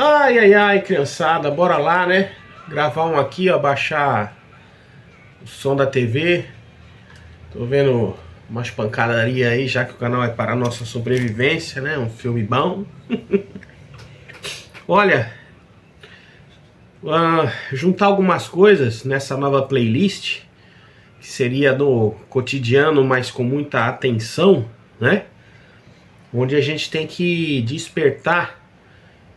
Ai, ai, ai, criançada, bora lá, né? Gravar um aqui, ó, baixar o som da TV. Tô vendo umas pancadaria aí, já que o canal é para a nossa sobrevivência, né? Um filme bom. Olha, juntar algumas coisas nessa nova playlist, que seria do cotidiano, mas com muita atenção, né? Onde a gente tem que despertar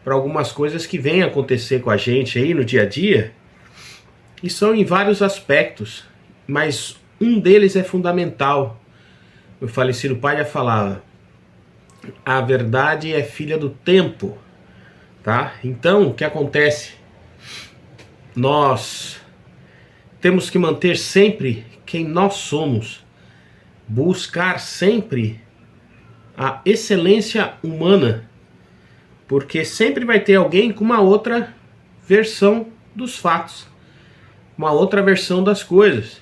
para algumas coisas que vêm acontecer com a gente aí no dia a dia. E são em vários aspectos, mas um deles é fundamental. Meu falecido pai já falava: a verdade é filha do tempo, tá? Então, o que acontece? Nós temos que manter sempre quem nós somos, buscar sempre a excelência humana, porque sempre vai ter alguém com uma outra versão dos fatos, uma outra versão das coisas.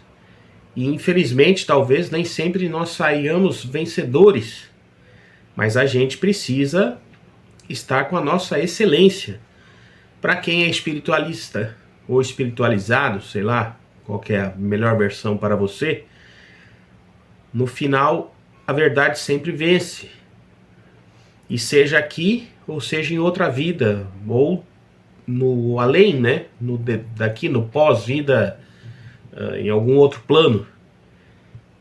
E infelizmente, talvez nem sempre nós saiamos vencedores, mas a gente precisa estar com a nossa excelência. Para quem é espiritualista ou espiritualizado, sei lá, qual que é a melhor versão para você, no final a verdade sempre vence. E seja aqui ou seja em outra vida, ou no além, né? Daqui no pós-vida, em algum outro plano.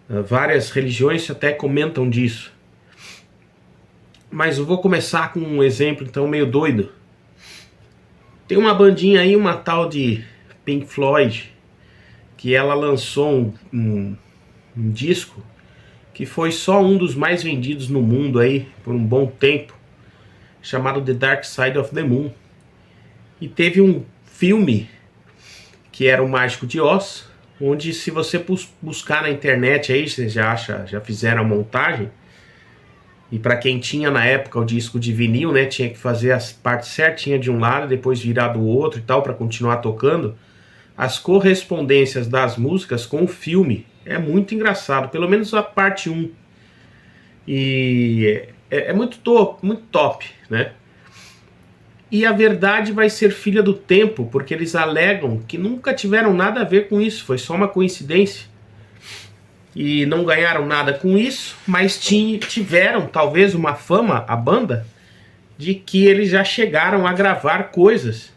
Várias religiões até comentam disso. Mas eu vou começar com um exemplo então meio doido. Tem uma bandinha aí, uma tal de Pink Floyd, que ela lançou um disco que foi só um dos mais vendidos no mundo aí por um bom tempo, chamado The Dark Side of the Moon. E teve um filme que era o Mágico de Oz, onde se você buscar na internet aí, você já acha, já fizeram a montagem. E para quem tinha na época o disco de vinil, né, tinha que fazer as partes certinhas de um lado, depois virar do outro e tal, para continuar tocando. As correspondências das músicas com o filme é muito engraçado, pelo menos a parte 1. E é muito top, né? E a verdade vai ser filha do tempo, porque eles alegam que nunca tiveram nada a ver com isso, foi só uma coincidência. E não ganharam nada com isso, mas tiveram talvez uma fama, a banda, de que eles já chegaram a gravar coisas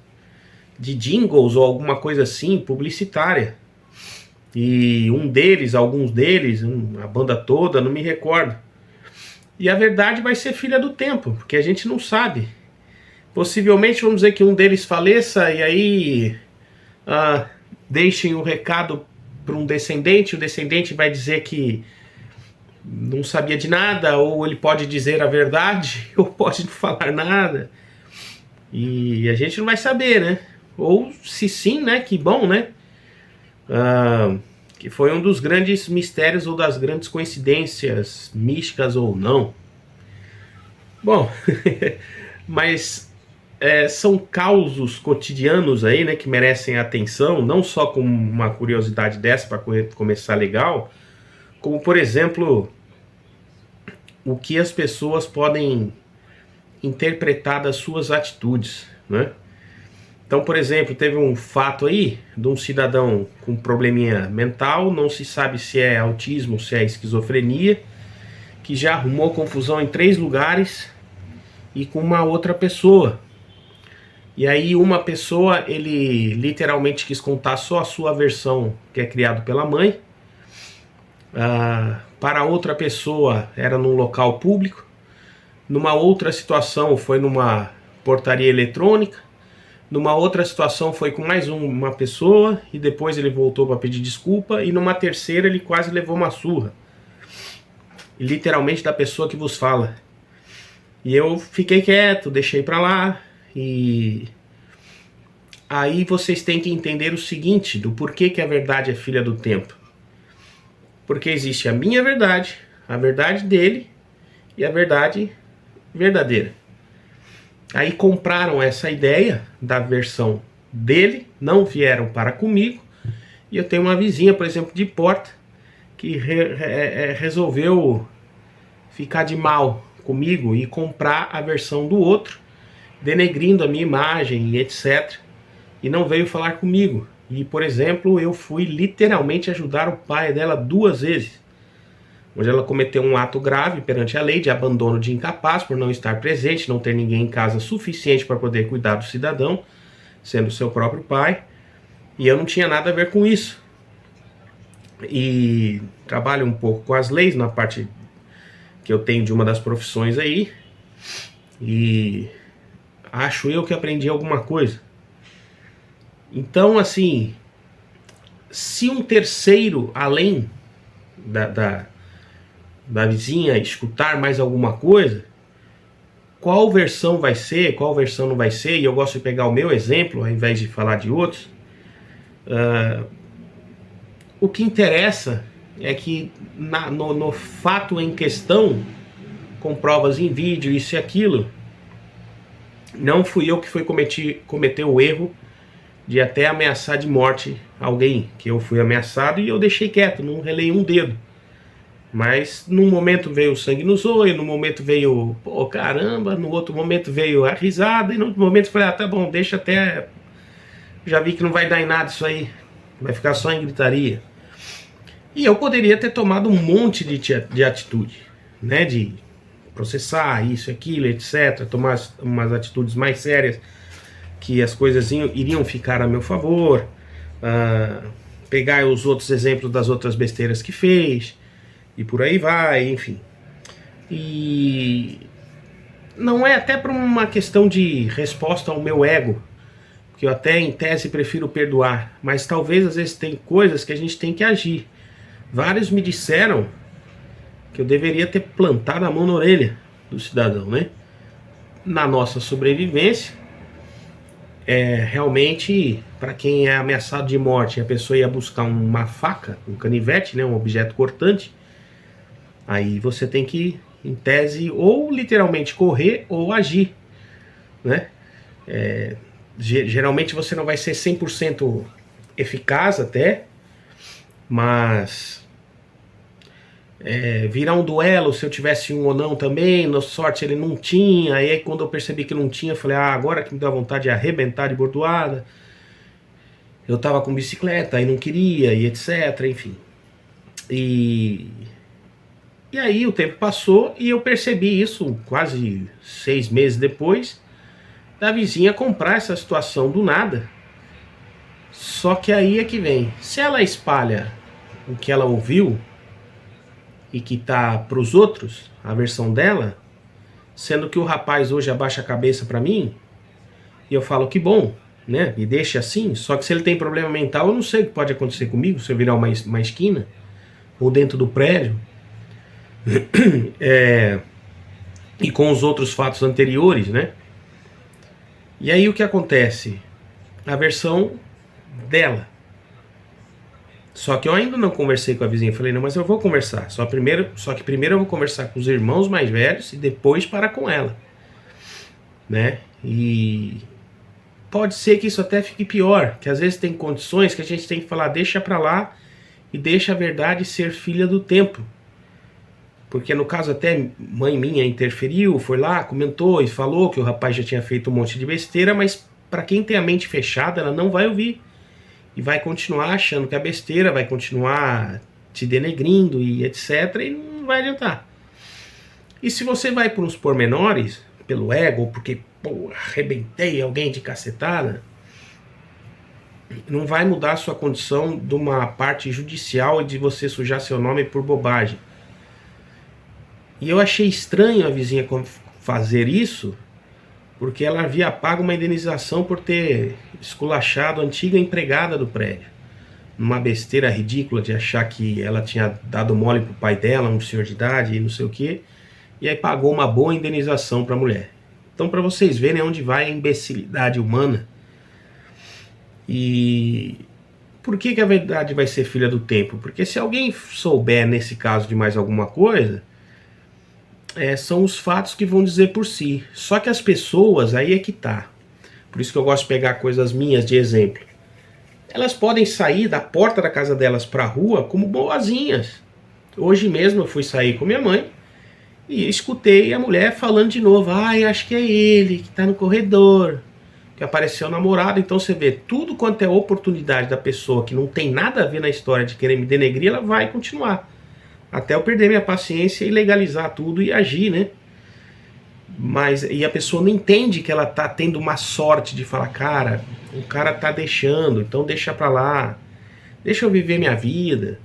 de jingles ou alguma coisa assim, publicitária. E alguns deles, a banda toda, não me recordo. E a verdade vai ser filha do tempo, porque a gente não sabe. Possivelmente vamos dizer que um deles faleça e aí deixem o recado para um descendente, o descendente vai dizer que não sabia de nada, ou ele pode dizer a verdade, ou pode não falar nada. E a gente não vai saber, né? Ou se sim, né? Que bom, né? Que foi um dos grandes mistérios ou das grandes coincidências, místicas ou não. Bom, mas são causos cotidianos aí, né, que merecem atenção, não só com uma curiosidade dessa para começar legal, como, por exemplo, o que as pessoas podem interpretar das suas atitudes, né? Então, por exemplo, teve um fato aí de um cidadão com probleminha mental, não se sabe se é autismo, se é esquizofrenia, que já arrumou confusão em 3 lugares e com uma outra pessoa. E aí uma pessoa, ele literalmente quis contar só a sua versão, que é criado pela mãe. Para outra pessoa era num local público. Numa outra situação foi numa portaria eletrônica. Numa outra situação foi com mais uma pessoa e depois ele voltou para pedir desculpa. E numa terceira ele quase levou uma surra. Literalmente da pessoa que vos fala. E eu fiquei quieto, deixei para lá. E aí vocês têm que entender o seguinte, do porquê que a verdade é filha do tempo. Porque existe a minha verdade, a verdade dele e a verdade verdadeira. Aí compraram essa ideia da versão dele, não vieram para comigo, e eu tenho uma vizinha, por exemplo, de porta, que resolveu ficar de mal comigo e comprar a versão do outro, denegrindo a minha imagem e etc. E não veio falar comigo. E, por exemplo, eu fui literalmente ajudar o pai dela 2 vezes. Onde ela cometeu um ato grave perante a lei de abandono de incapaz por não estar presente, não ter ninguém em casa suficiente para poder cuidar do cidadão, sendo seu próprio pai. E eu não tinha nada a ver com isso. E trabalho um pouco com as leis na parte que eu tenho de uma das profissões aí. E acho eu que aprendi alguma coisa. Então, assim, se um terceiro, além da vizinha, escutar mais alguma coisa, qual versão vai ser, qual versão não vai ser, e eu gosto de pegar o meu exemplo, ao invés de falar de outros, o que interessa é que no fato em questão, com provas em vídeo, isso e aquilo, não fui eu que fui cometer o erro de até ameaçar de morte alguém, que eu fui ameaçado e eu deixei quieto, não relei um dedo. Mas num momento veio o sangue no zóio, num momento veio, pô, caramba, no outro momento veio a risada, e no outro momento eu falei, tá bom, deixa até, já vi que não vai dar em nada isso aí, vai ficar só em gritaria. E eu poderia ter tomado um monte de atitude, né, de processar isso, aquilo, etc, tomar umas atitudes mais sérias, que as coisas iriam ficar a meu favor, pegar os outros exemplos das outras besteiras que fez, e por aí vai, enfim. E não é até por uma questão de resposta ao meu ego, que eu até em tese prefiro perdoar, mas talvez às vezes tem coisas que a gente tem que agir. Vários me disseram que eu deveria ter plantado a mão na orelha do cidadão, né? Na nossa sobrevivência, realmente, para quem é ameaçado de morte, a pessoa ia buscar uma faca, um canivete, né, um objeto cortante, aí você tem que, em tese, ou literalmente correr ou agir, né? Geralmente você não vai ser 100% eficaz até, mas virar um duelo, se eu tivesse um ou não também, na sorte ele não tinha, aí quando eu percebi que não tinha, eu falei, agora que me dá vontade de arrebentar de bordoada, eu tava com bicicleta, aí não queria, e etc, enfim. E aí o tempo passou e eu percebi isso quase 6 meses depois, da vizinha comprar essa situação do nada. Só que aí é que vem, se ela espalha o que ela ouviu, e que tá pros outros, a versão dela, sendo que o rapaz hoje abaixa a cabeça pra mim, e eu falo que bom, né, me deixa assim, só que se ele tem problema mental, eu não sei o que pode acontecer comigo, se eu virar uma esquina, ou dentro do prédio, e com os outros fatos anteriores, né, e aí o que acontece? A versão dela. Só que eu ainda não conversei com a vizinha. Falei, não, mas eu vou conversar. Só que primeiro eu vou conversar com os irmãos mais velhos e depois parar com ela, né? E pode ser que isso até fique pior, que às vezes tem condições que a gente tem que falar, deixa pra lá e deixa a verdade ser filha do tempo. Porque no caso até mãe minha interferiu, foi lá, comentou e falou que o rapaz já tinha feito um monte de besteira, mas pra quem tem a mente fechada, ela não vai ouvir. E vai continuar achando que é besteira, vai continuar te denegrindo e etc, e não vai adiantar. E se você vai por uns pormenores, pelo ego, porque, pô, arrebentei alguém de cacetada, não vai mudar a sua condição de uma parte judicial e de você sujar seu nome por bobagem. E eu achei estranho a vizinha fazer isso, porque ela havia pago uma indenização por ter esculachado a antiga empregada do prédio. Numa besteira ridícula de achar que ela tinha dado mole pro pai dela, um senhor de idade e não sei o que, e aí pagou uma boa indenização pra mulher. Então, para vocês verem onde vai a imbecilidade humana. E por que a verdade vai ser filha do tempo? Porque se alguém souber, nesse caso, de mais alguma coisa, são os fatos que vão dizer por si. Só que as pessoas, aí é que tá. Por isso que eu gosto de pegar coisas minhas de exemplo. Elas podem sair da porta da casa delas pra rua como boazinhas. Hoje mesmo eu fui sair com minha mãe E escutei a mulher falando de novo, acho que é ele que tá no corredor, que apareceu o namorado. Então você vê, tudo quanto é oportunidade da pessoa que não tem nada a ver na história de querer me denegrir, ela vai continuar. Até eu perder minha paciência e legalizar tudo e agir, né? E a pessoa não entende que ela tá tendo uma sorte de falar, cara, o cara tá deixando, então deixa pra lá, deixa eu viver minha vida.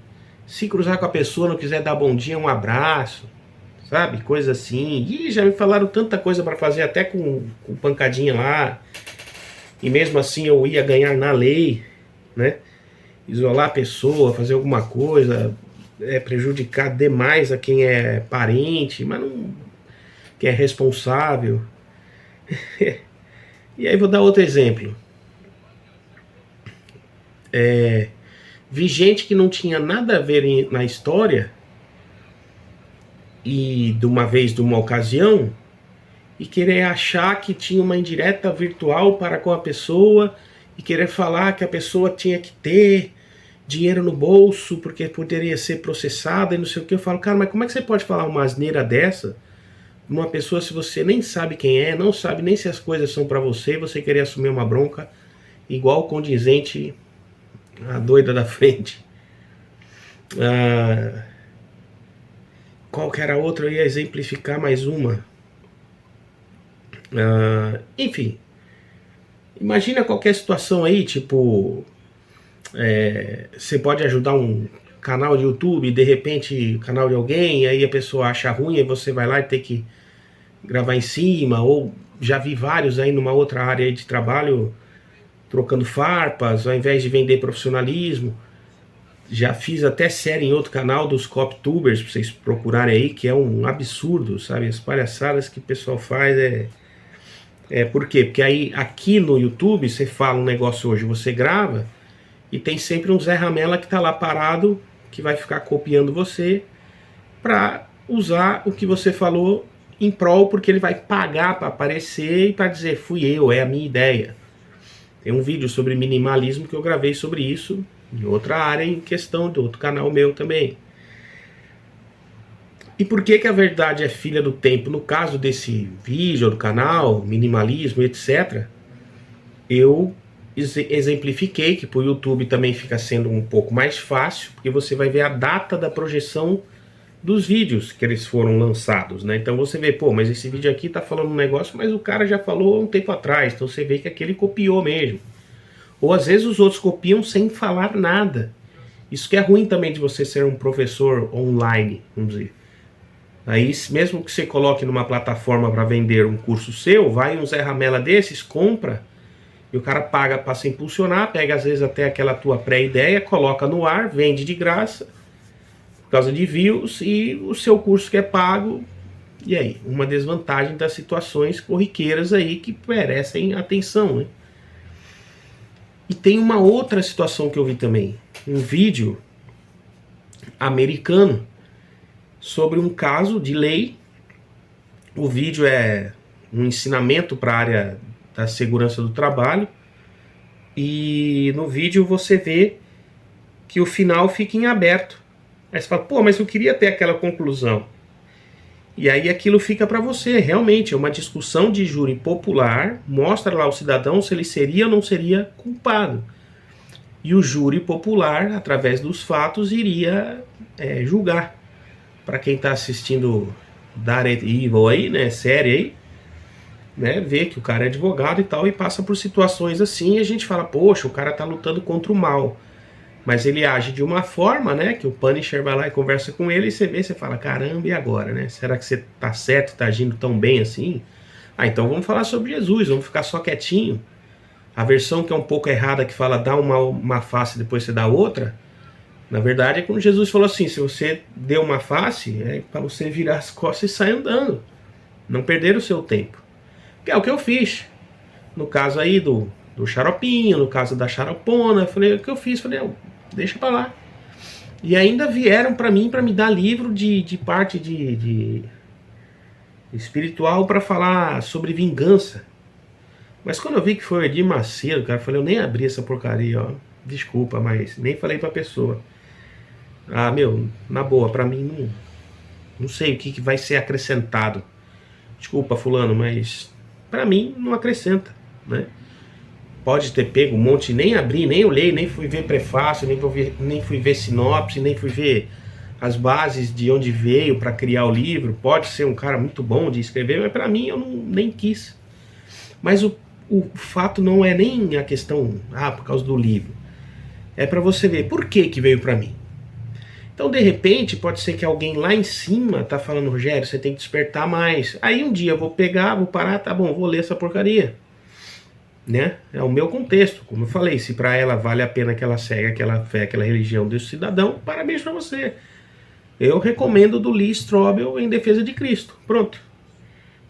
Se cruzar com a pessoa, não quiser dar bom dia, um abraço, sabe? Coisa assim. E já me falaram tanta coisa pra fazer, até com pancadinha lá. E mesmo assim eu ia ganhar na lei, né? Isolar a pessoa, fazer alguma coisa, prejudicar demais a quem é parente, mas não, quem é responsável. E aí vou dar outro exemplo. Vi gente que não tinha nada a ver na história, e de uma vez, de uma ocasião, e querer achar que tinha uma indireta virtual para com a pessoa, e querer falar que a pessoa tinha que ter dinheiro no bolso, porque poderia ser processada e não sei o que. Eu falo, cara, mas como é que você pode falar uma asneira dessa numa pessoa se você nem sabe quem é, não sabe nem se as coisas são para você, e você querer assumir uma bronca igual condizente a doida da frente. Qual que era outra? Eu ia exemplificar mais uma. Enfim, imagina qualquer situação aí, tipo, você pode ajudar um canal de YouTube, de repente, canal de alguém, e aí a pessoa acha ruim, e você vai lá e tem que gravar em cima, ou já vi vários aí numa outra área aí de trabalho, trocando farpas, ao invés de vender profissionalismo. Já fiz até série em outro canal dos CopTubers, pra vocês procurarem aí, que é um absurdo, sabe? As palhaçadas que o pessoal faz por quê? Porque aí aqui no YouTube você fala um negócio hoje, você grava, e tem sempre um Zé Ramela que tá lá parado, que vai ficar copiando você pra usar o que você falou em prol, porque ele vai pagar pra aparecer e pra dizer, fui eu, é a minha ideia. Tem um vídeo sobre minimalismo que eu gravei sobre isso, em outra área em questão, de outro canal meu também. E por que que a verdade é filha do tempo? No caso desse vídeo do canal, minimalismo, etc., eu exemplifiquei que para o YouTube também fica sendo um pouco mais fácil, porque você vai ver a data da projeção dos vídeos que eles foram lançados, né? Então você vê, pô, mas esse vídeo aqui tá falando um negócio, mas o cara já falou há um tempo atrás, então você vê que aquele copiou mesmo. Ou às vezes os outros copiam sem falar nada. Isso que é ruim também de você ser um professor online, vamos dizer. Aí, mesmo que você coloque numa plataforma para vender um curso seu, vai um Zé Ramela desses, compra, e o cara paga para se impulsionar, pega às vezes até aquela tua pré-ideia, coloca no ar, vende de graça, por causa de views, e o seu curso que é pago. E aí, uma desvantagem das situações corriqueiras aí que merecem atenção, né? E tem uma outra situação que eu vi também, um vídeo americano sobre um caso de lei. O vídeo é um ensinamento para a área da segurança do trabalho, e no vídeo você vê que o final fica em aberto. Aí você fala, pô, mas eu queria ter aquela conclusão. E aí aquilo fica para você, realmente, é uma discussão de júri popular, mostra lá o cidadão se ele seria ou não seria culpado. E o júri popular, através dos fatos, iria julgar. Para quem está assistindo Daredevil aí, né, série aí, né, vê que o cara é advogado e tal, e passa por situações assim, e a gente fala, poxa, o cara tá lutando contra o mal. Mas ele age de uma forma, né, que o Punisher vai lá e conversa com ele, e você vê, você fala, caramba, e agora, né? Será que você tá certo, tá agindo tão bem assim? Então vamos falar sobre Jesus, vamos ficar só quietinho. A versão que é um pouco errada, que fala, dá uma face, depois você dá outra, na verdade é quando Jesus falou assim, se você deu uma face, é para você virar as costas e sair andando. Não perder o seu tempo. Que é o que eu fiz. No caso aí do xaropinho, no caso da xaropona, eu falei, o que eu fiz? Falei, deixa pra lá. E ainda vieram pra mim para me dar livro de parte de espiritual para falar sobre vingança. Mas quando eu vi que foi o Edir Macedo, cara, eu falei, eu nem abri essa porcaria, ó. Desculpa, mas nem falei pra pessoa. Ah, meu, na boa, pra mim Não sei o que vai ser acrescentado. Desculpa, fulano, mas para mim não acrescenta, né? Pode ter pego um monte, nem abri, nem olhei, nem fui ver prefácio, nem fui ver sinopse, nem fui ver as bases de onde veio para criar o livro. Pode ser um cara muito bom de escrever, mas para mim eu nem quis. Mas o fato não é nem a questão, por causa do livro. É para você ver por que veio para mim. Então, de repente, pode ser que alguém lá em cima tá falando, Rogério, você tem que despertar mais. Aí um dia eu vou pegar, vou parar, tá bom, vou ler essa porcaria. Né? É o meu contexto, como eu falei, se para ela vale a pena que ela segue aquela fé, aquela religião desse cidadão, parabéns para você. Eu recomendo do Lee Strobel Em Defesa de Cristo. Pronto.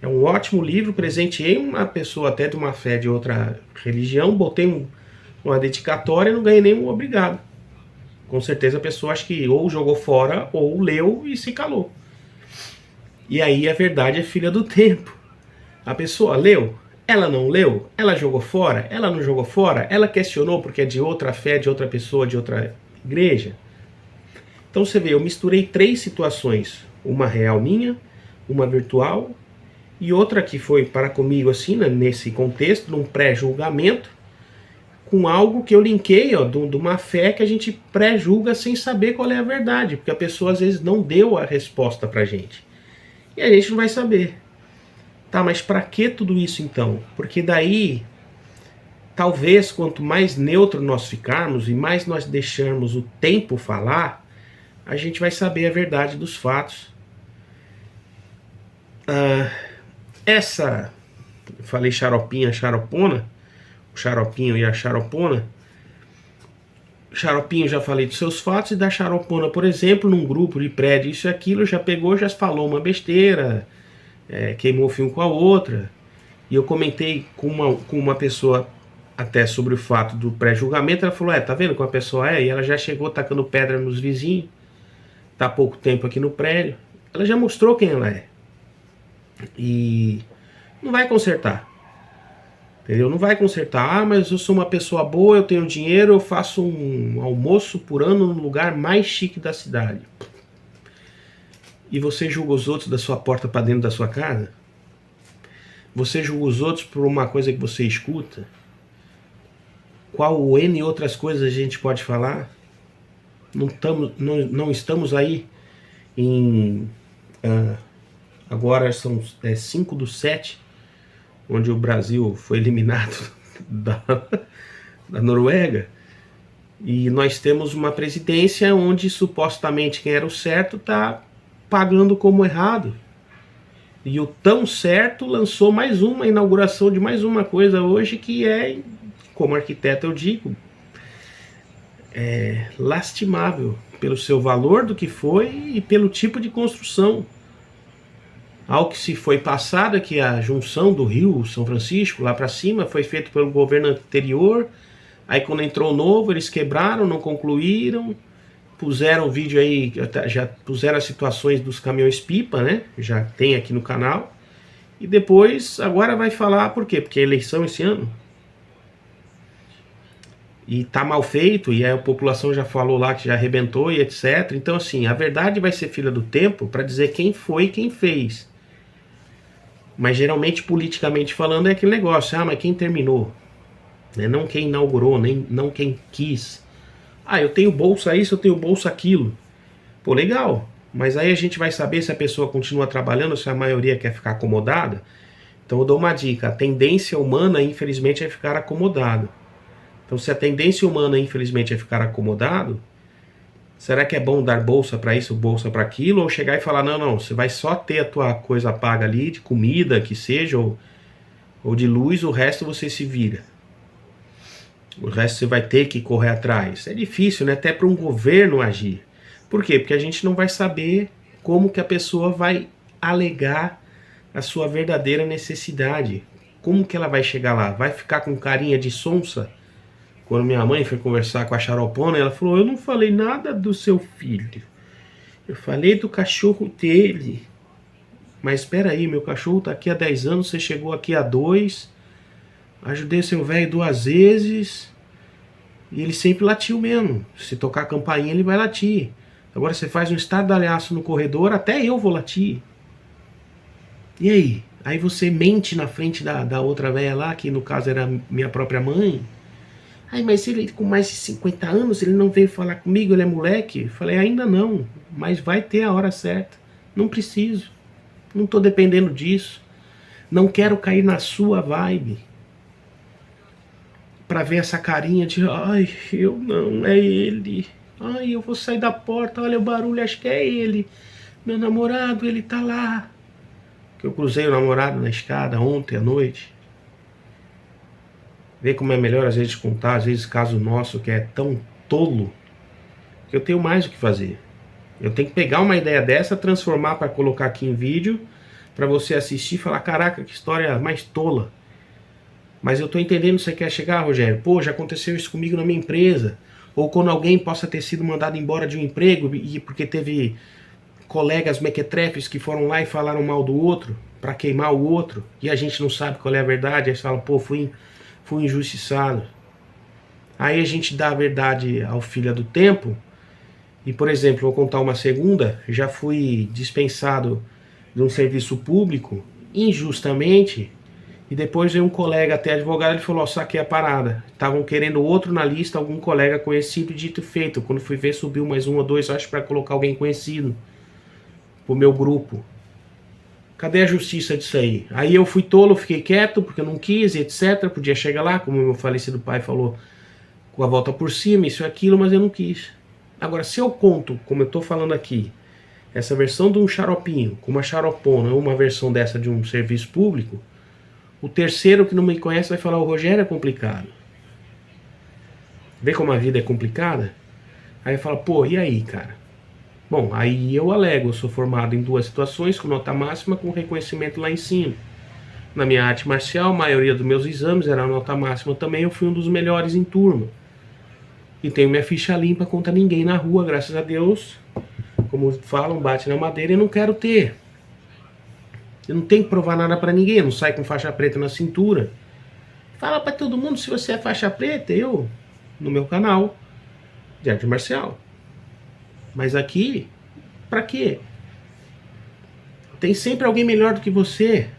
É um ótimo livro, presenteei uma pessoa até de uma fé de outra religião, botei uma dedicatória e não ganhei nenhum obrigado. Com certeza a pessoa acho que ou jogou fora ou leu e se calou. E aí a verdade é filha do tempo. A pessoa leu, ela não leu, ela jogou fora, ela não jogou fora, ela questionou porque é de outra fé, de outra pessoa, de outra igreja. Então você vê, eu misturei 3 situações, uma real minha, uma virtual e outra que foi para comigo assim, nesse contexto, num pré-julgamento, com algo que eu linkei, de uma fé que a gente pré-julga sem saber qual é a verdade, porque a pessoa às vezes não deu a resposta pra gente. E a gente não vai saber. Tá, mas para que tudo isso então? Porque daí, talvez quanto mais neutro nós ficarmos e mais nós deixarmos o tempo falar, a gente vai saber a verdade dos fatos. Eu falei xaropinha, xaropona, o xaropinho e a xaropona. Xaropinho já falei dos seus fatos, e da xaropona, por exemplo, num grupo de prédio, isso e aquilo, já pegou, já falou uma besteira, queimou o filme com a outra. E eu comentei com uma pessoa até sobre o fato do pré-julgamento, ela falou, tá vendo como a pessoa é? E ela já chegou tacando pedra nos vizinhos, tá há pouco tempo aqui no prédio, ela já mostrou quem ela é. E não vai consertar. Entendeu? Não vai consertar, mas eu sou uma pessoa boa, eu tenho dinheiro, eu faço um almoço por ano no lugar mais chique da cidade. E você julga os outros da sua porta para dentro da sua casa? Você julga os outros por uma coisa que você escuta? Qual N outras coisas a gente pode falar? Não estamos aí em... agora são 5/7, onde o Brasil foi eliminado da Noruega, e nós temos uma presidência onde supostamente quem era o certo está pagando como errado. E o tão certo lançou mais uma inauguração de mais uma coisa hoje que é, como arquiteto eu digo, lastimável pelo seu valor do que foi e pelo tipo de construção. Ao que se foi passado, que a junção do Rio São Francisco lá para cima foi feito pelo governo anterior. Aí quando entrou o novo, eles quebraram, não concluíram, puseram o vídeo aí, já puseram as situações dos caminhões pipa, né? Já tem aqui no canal. E depois, agora vai falar por quê? Porque é eleição esse ano. E tá mal feito, e a população já falou lá que já arrebentou e etc. Então assim, a verdade vai ser filha do tempo para dizer quem foi e quem fez. Mas geralmente, politicamente falando, é aquele negócio, mas quem terminou? Né? Não quem inaugurou, não quem quis. Eu tenho bolsa isso, eu tenho bolsa aquilo. Pô, legal. Mas aí a gente vai saber se a pessoa continua trabalhando, se a maioria quer ficar acomodada. Então eu dou uma dica, a tendência humana, infelizmente, é ficar acomodado. Então se a tendência humana, infelizmente, é ficar acomodado, será que é bom dar bolsa para isso, bolsa para aquilo? Ou chegar e falar, não, você vai só ter a tua coisa paga ali, de comida, que seja, ou de luz, o resto você se vira. O resto você vai ter que correr atrás. É difícil, né? Até para um governo agir. Por quê? Porque a gente não vai saber como que a pessoa vai alegar a sua verdadeira necessidade. Como que ela vai chegar lá? Vai ficar com carinha de sonsa? Quando minha mãe foi conversar com a xaropona, ela falou, eu não falei nada do seu filho. Eu falei do cachorro dele. Mas espera aí, meu cachorro tá aqui há 10 anos, você chegou aqui há 2. Ajudei seu velho 2 vezes. E ele sempre latiu mesmo. Se tocar a campainha, ele vai latir. Agora você faz um estardalhaço no corredor, até eu vou latir. E aí? Aí você mente na frente da outra velha lá, que no caso era minha própria mãe. Ai, mas ele com mais de 50 anos, ele não veio falar comigo, ele é moleque? Falei, ainda não, mas vai ter a hora certa. Não preciso, não tô dependendo disso. Não quero cair na sua vibe. Pra ver essa carinha de, ai, eu não, é ele. Ai, eu vou sair da porta, olha o barulho, acho que é ele. Meu namorado, ele tá lá. Que eu cruzei o namorado na escada ontem à noite. Vê como é melhor às vezes contar, às vezes caso nosso que é tão tolo, que eu tenho mais o que fazer. Eu tenho que pegar uma ideia dessa, transformar para colocar aqui em vídeo, para você assistir e falar, caraca, que história mais tola. Mas eu tô entendendo onde você quer chegar, Rogério. Pô, já aconteceu isso comigo na minha empresa. Ou quando alguém possa ter sido mandado embora de um emprego, e porque teve colegas mequetrefes que foram lá e falaram mal do outro, para queimar o outro, e a gente não sabe qual é a verdade, aí você fala, pô, fui injustiçado. Aí a gente dá a verdade ao filho do tempo, e por exemplo, vou contar uma segunda, já fui dispensado de um serviço público, injustamente, e depois veio um colega até advogado, ele falou, ó, saquei a parada, estavam querendo outro na lista, algum colega conhecido, dito e feito, quando fui ver subiu mais um ou dois, acho para colocar alguém conhecido pro meu grupo. Cadê a justiça disso aí? Aí eu fui tolo, fiquei quieto, porque eu não quis, etc. Podia chegar lá, como meu falecido pai falou, com a volta por cima, isso e aquilo, mas eu não quis. Agora, se eu conto, como eu tô falando aqui, essa versão de um xaropinho, com uma xaropona, ou uma versão dessa de um serviço público, o terceiro que não me conhece vai falar, o Rogério é complicado. Vê como a vida é complicada? Aí fala, pô, e aí, cara? Bom, aí eu alego, eu sou formado em 2 situações, com nota máxima, com reconhecimento lá em cima. Na minha arte marcial, a maioria dos meus exames era nota máxima também, eu fui um dos melhores em turma. E tenho minha ficha limpa contra ninguém na rua, graças a Deus. Como falam, bate na madeira e não quero ter. Eu não tenho que provar nada pra ninguém, eu não saio com faixa preta na cintura. Fala pra todo mundo se você é faixa preta, eu, no meu canal de arte marcial. Mas aqui, pra quê? Tem sempre alguém melhor do que você.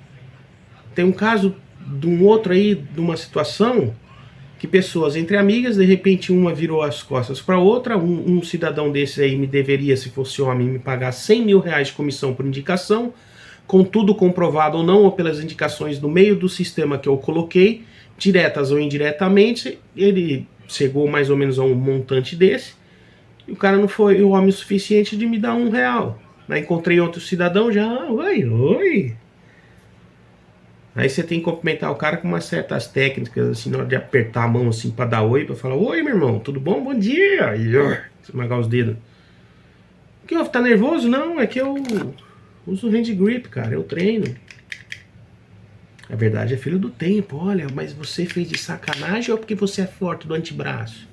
Tem um caso de um outro aí, de uma situação, que pessoas entre amigas, de repente uma virou as costas pra outra, um cidadão desse aí me deveria, se fosse homem, me pagar 100 mil reais de comissão por indicação, com tudo comprovado ou não, ou pelas indicações do meio do sistema que eu coloquei, diretas ou indiretamente, ele chegou mais ou menos a um montante desse, e o cara não foi o homem suficiente de me dar R$1. Aí encontrei outro cidadão já, oi. Aí você tem que cumprimentar o cara com umas certas técnicas, assim, na hora de apertar a mão, assim, pra dar oi, pra falar, oi, meu irmão, tudo bom? Bom dia! E esmagar os dedos. O que houve? Tá nervoso? Não, é que eu uso hand grip, cara, eu treino. A verdade é filho do tempo, olha, mas você fez de sacanagem ou porque você é forte do antebraço?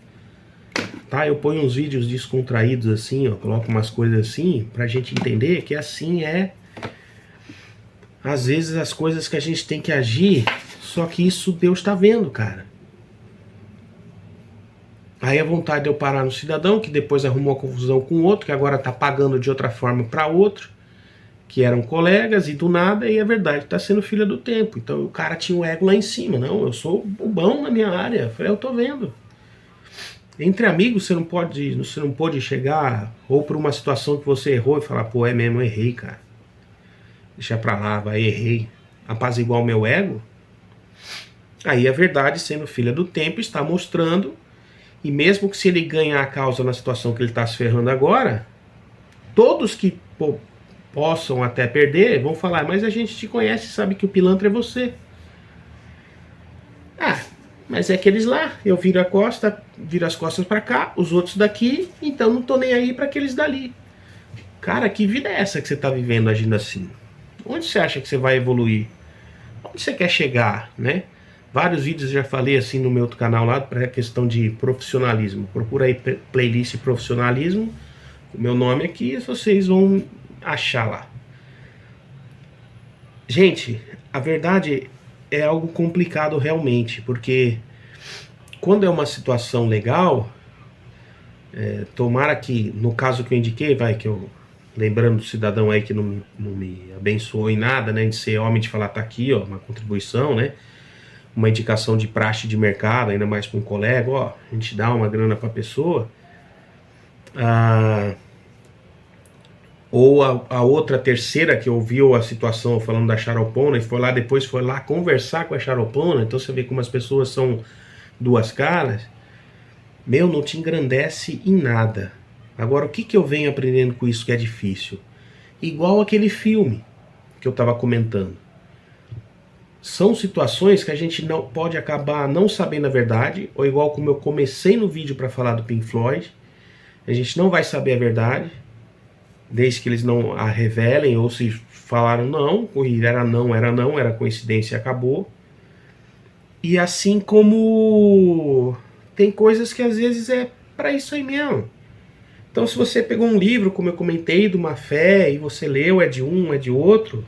Tá, eu ponho uns vídeos descontraídos assim, ó, coloco umas coisas assim, pra gente entender que assim é, às vezes, as coisas que a gente tem que agir, só que isso Deus tá vendo, cara. Aí a vontade de eu parar no cidadão, que depois arrumou a confusão com outro, que agora tá pagando de outra forma pra outro, que eram colegas, e do nada, e a verdade tá sendo filha do tempo. Então o cara tinha o ego lá em cima, não, eu sou o bom na minha área. Eu falei, eu tô vendo. Entre amigos você não pode chegar ou por uma situação que você errou e falar, pô, é mesmo, eu errei, cara. Deixa pra lá, vai, errei. Apaziguar o meu ego. Aí a verdade, sendo filha do tempo, está mostrando, e mesmo que se ele ganhar a causa na situação que ele está se ferrando agora, todos que possam até perder, vão falar, mas a gente te conhece e sabe que o pilantra é você. Ah, mas é aqueles lá, eu viro as costas pra cá, os outros daqui, então não tô nem aí pra aqueles dali. Cara, que vida é essa que você tá vivendo agindo assim? Onde você acha que você vai evoluir? Onde você quer chegar, né? Vários vídeos já falei assim no meu outro canal lá, para a questão de profissionalismo. Procura aí playlist profissionalismo, o meu nome aqui, vocês vão achar lá. Gente, a verdade é algo complicado realmente, porque quando é uma situação legal, Tomara que, no caso que eu indiquei, que eu, lembrando do cidadão aí que não me abençoou em nada, né, de ser homem, de falar, tá aqui, ó, uma contribuição, né, uma indicação de praxe de mercado, ainda mais para um colega, ó, a gente dá uma grana para a pessoa, ou a outra terceira que ouviu a situação falando da Charopona e depois foi lá conversar com a Charopona, então você vê como as pessoas são duas caras, não te engrandece em nada. Agora, o que eu venho aprendendo com isso que é difícil? Igual aquele filme que eu estava comentando. São situações que a gente não pode acabar não sabendo a verdade, ou igual como eu comecei no vídeo para falar do Pink Floyd, a gente não vai saber a verdade, desde que eles não a revelem, ou se falaram não, e era não, era coincidência e acabou. E assim como tem coisas que às vezes é para isso aí mesmo. Então, se você pegou um livro, como eu comentei, de uma fé, e você leu, é de um, é de outro,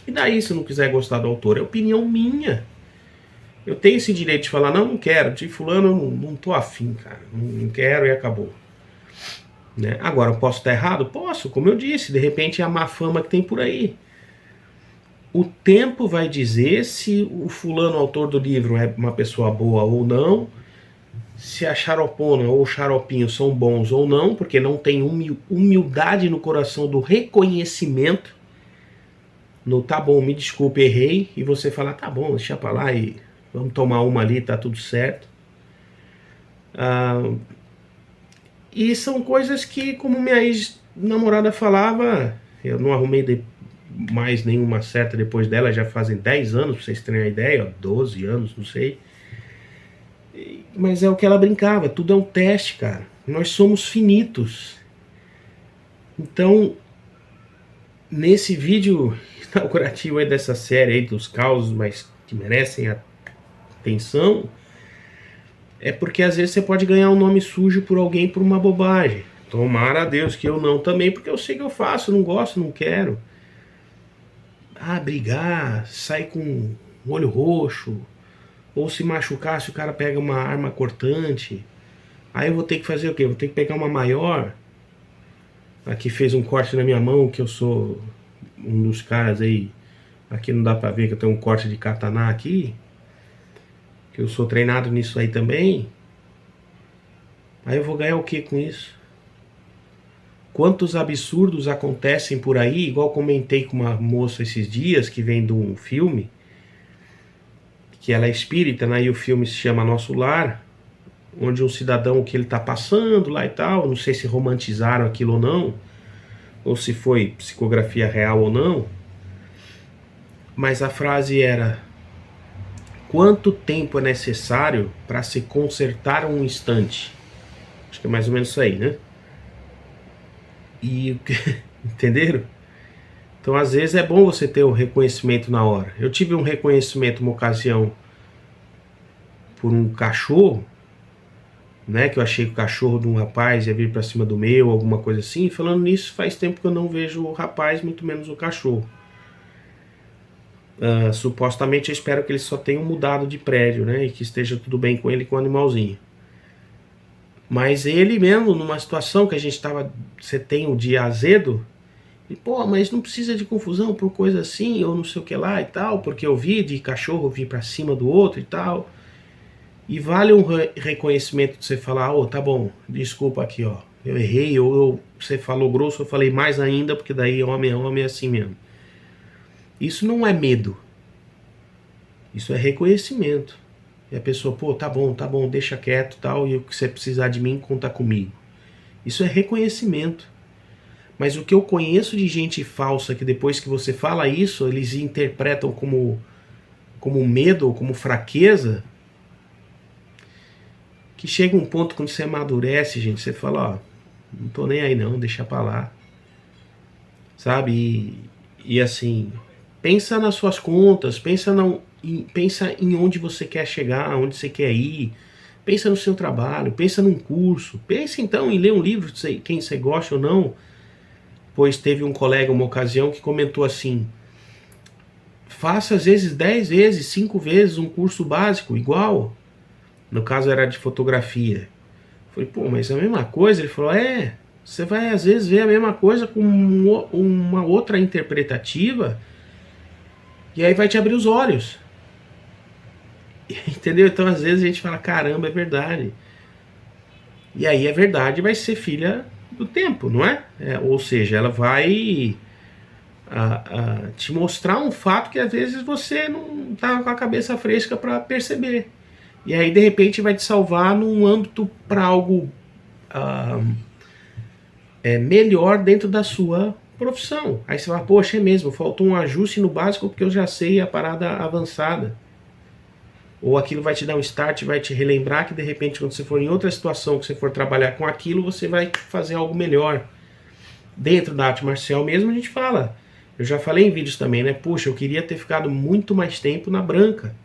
e daí se não quiser gostar do autor? É opinião minha. Eu tenho esse direito de falar, não quero, de fulano eu não tô afim, cara, não quero e acabou. Né? Agora, eu posso estar errado? Posso, como eu disse, de repente é a má fama que tem por aí. O tempo vai dizer se o fulano, autor do livro, é uma pessoa boa ou não, se a Charopona ou o Xaropinho são bons ou não, porque não tem humildade no coração do reconhecimento, no tá bom, me desculpe, errei, e você falar, tá bom, deixa pra lá e vamos tomar uma ali, tá tudo certo. E são coisas que, como minha ex-namorada falava, eu não arrumei mais nenhuma certa depois dela, já fazem 10 anos, pra vocês terem a ideia, 12 anos, não sei. Mas é o que ela brincava, tudo é um teste, cara. Nós somos finitos. Então, nesse vídeo inaugurativo aí dessa série aí, dos causos, mas que merecem atenção, é porque às vezes você pode ganhar um nome sujo por alguém por uma bobagem. Tomara a Deus que eu não também, porque eu sei que eu faço, não gosto, não quero. Brigar, sair com um olho roxo, ou se machucar se o cara pega uma arma cortante. Aí eu vou ter que fazer o quê? Vou ter que pegar uma maior. Aqui fez um corte na minha mão, que eu sou um dos caras aí. Aqui não dá pra ver que eu tenho um corte de katana aqui. Que eu sou treinado nisso aí também. Aí eu vou ganhar o que com isso? Quantos absurdos acontecem por aí, igual comentei com uma moça esses dias, que vem de um filme, que ela é espírita, né? E o filme se chama Nosso Lar, onde um cidadão que ele tá passando lá e tal, não sei se romantizaram aquilo ou não, ou se foi psicografia real ou não, mas a frase era: quanto tempo é necessário para se consertar um instante? Acho que é mais ou menos isso aí, né? E entenderam? Então, às vezes é bom você ter o reconhecimento na hora. Eu tive um reconhecimento uma ocasião por um cachorro, né, que eu achei que o cachorro de um rapaz ia vir para cima do meu, alguma coisa assim. Falando nisso, faz tempo que eu não vejo o rapaz, muito menos o cachorro. Supostamente eu espero que eles só tenham mudado de prédio, né, e que esteja tudo bem com ele e com o animalzinho. Mas ele mesmo, numa situação que a gente tava, você tem o dia azedo, e mas não precisa de confusão por coisa assim, ou não sei o que lá e tal, porque eu vi de cachorro vir para cima do outro e tal. E vale um reconhecimento de você falar, tá bom, desculpa aqui, ó, eu errei, ou você falou grosso, eu falei mais ainda, porque daí homem é assim mesmo. Isso não é medo. Isso é reconhecimento. E a pessoa, tá bom, deixa quieto, tal, e o que você precisar de mim, conta comigo. Isso é reconhecimento. Mas o que eu conheço de gente falsa, que depois que você fala isso, eles interpretam como medo ou como fraqueza, que chega um ponto quando você amadurece, gente, você fala, não tô nem aí não, deixa pra lá. Sabe? E assim, pensa nas suas contas, pensa em onde você quer chegar, onde você quer ir, pensa no seu trabalho, pensa num curso, pensa então em ler um livro, quem você gosta ou não, pois teve um colega uma ocasião que comentou assim, faça às vezes 10 vezes, 5 vezes um curso básico, igual, no caso era de fotografia, Falei, pô, mas é a mesma coisa? Ele falou, você vai às vezes ver a mesma coisa com uma outra interpretativa e aí vai te abrir os olhos. Entendeu? Então às vezes a gente fala, caramba, é verdade. E aí a verdade vai ser filha do tempo, não é? Ou seja, ela vai te mostrar um fato que às vezes você não tá com a cabeça fresca para perceber. E aí de repente vai te salvar num âmbito para algo melhor dentro da sua profissão. Aí você fala, poxa, é mesmo, faltou um ajuste no básico porque eu já sei a parada avançada. Ou aquilo vai te dar um start, vai te relembrar que de repente quando você for em outra situação, que você for trabalhar com aquilo, você vai fazer algo melhor. Dentro da arte marcial mesmo a gente fala, eu já falei em vídeos também, né? Puxa, eu queria ter ficado muito mais tempo na branca.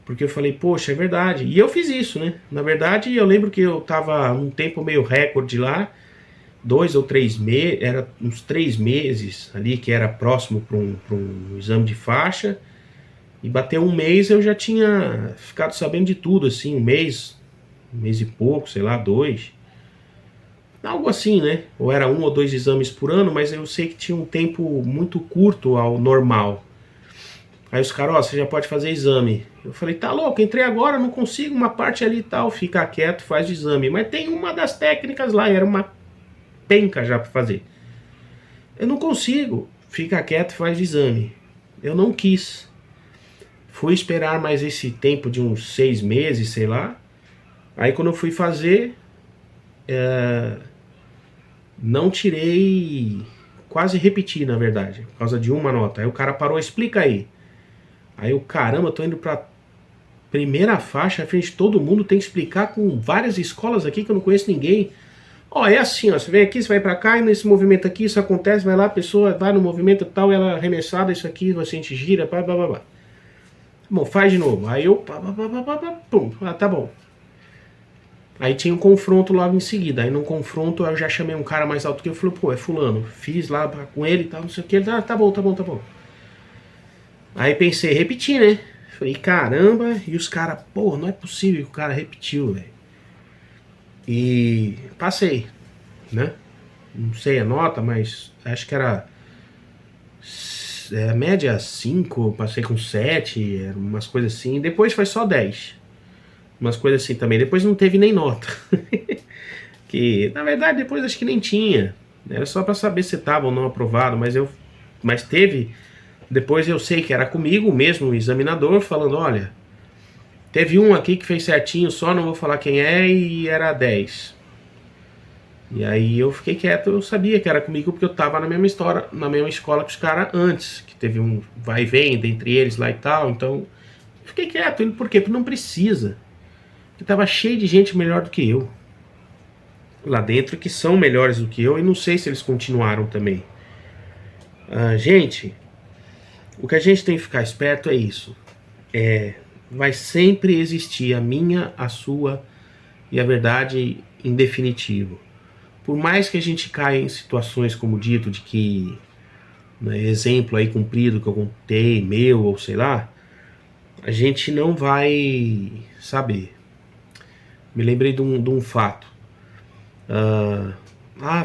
Porque eu falei, poxa, é verdade. E eu fiz isso, né? Na verdade, eu lembro que eu tava um tempo meio recorde lá, 2 ou 3 meses, era uns 3 meses ali, que era próximo para um exame de faixa. E bateu um mês, eu já tinha ficado sabendo de tudo, assim, um mês e pouco, sei lá, 2. Algo assim, né? Ou era 1 ou 2 exames por ano, mas eu sei que tinha um tempo muito curto ao normal. Aí os caras, você já pode fazer exame. Eu falei, tá louco, entrei agora, não consigo, uma parte ali e tal, fica quieto, faz o exame. Mas tem uma das técnicas lá, era uma penca já pra fazer. Eu não consigo, fica quieto, faz o exame. Eu não quis. Fui esperar mais esse tempo de uns 6 meses, sei lá. Aí quando eu fui fazer, não tirei, quase repeti na verdade, por causa de uma nota. Aí o cara parou, explica aí. Aí eu, caramba, eu tô indo pra primeira faixa, à frente de todo mundo, tem que explicar com várias escolas aqui que eu não conheço ninguém. Ó, é assim, ó, você vem aqui, você vai pra cá, e nesse movimento aqui, isso acontece, vai lá, a pessoa vai no movimento tal, ela é arremessada, isso aqui, você a gente gira, pá, pá, pá, pá. Bom, faz de novo. Aí eu, pum, tá bom. Aí tinha um confronto logo em seguida. Aí no confronto eu já chamei um cara mais alto que eu, falei, pô, é fulano. Fiz lá com ele e tal, não sei o que. Ele, tá bom, tá bom, tá bom. Aí pensei, repetir, né? Falei, caramba. E os caras, pô, não é possível que o cara repetiu, velho. E passei, né? Não sei a nota, mas acho que era média 5, passei com 7, umas coisas assim. Depois foi só 10. Umas coisas assim também. Depois não teve nem nota. Que, na verdade, depois acho que nem tinha. Era só para saber se estava ou não aprovado, mas teve. Depois eu sei que era comigo mesmo, o examinador, falando, olha, teve um aqui que fez certinho, só não vou falar quem é, e era 10. E aí eu fiquei quieto, eu sabia que era comigo porque eu tava na mesma história, na mesma escola que os caras antes, que teve um vai e vem dentre eles lá e tal, então fiquei quieto. Por quê? Porque não precisa. Porque tava cheio de gente melhor do que eu lá dentro, que são melhores do que eu, e não sei se eles continuaram também. Gente, o que a gente tem que ficar esperto é isso. Vai sempre existir a minha, a sua e a verdade em definitivo. Por mais que a gente caia em situações como dito, de que, né, exemplo aí cumprido que eu contei, meu ou sei lá, a gente não vai saber. Me lembrei de um fato.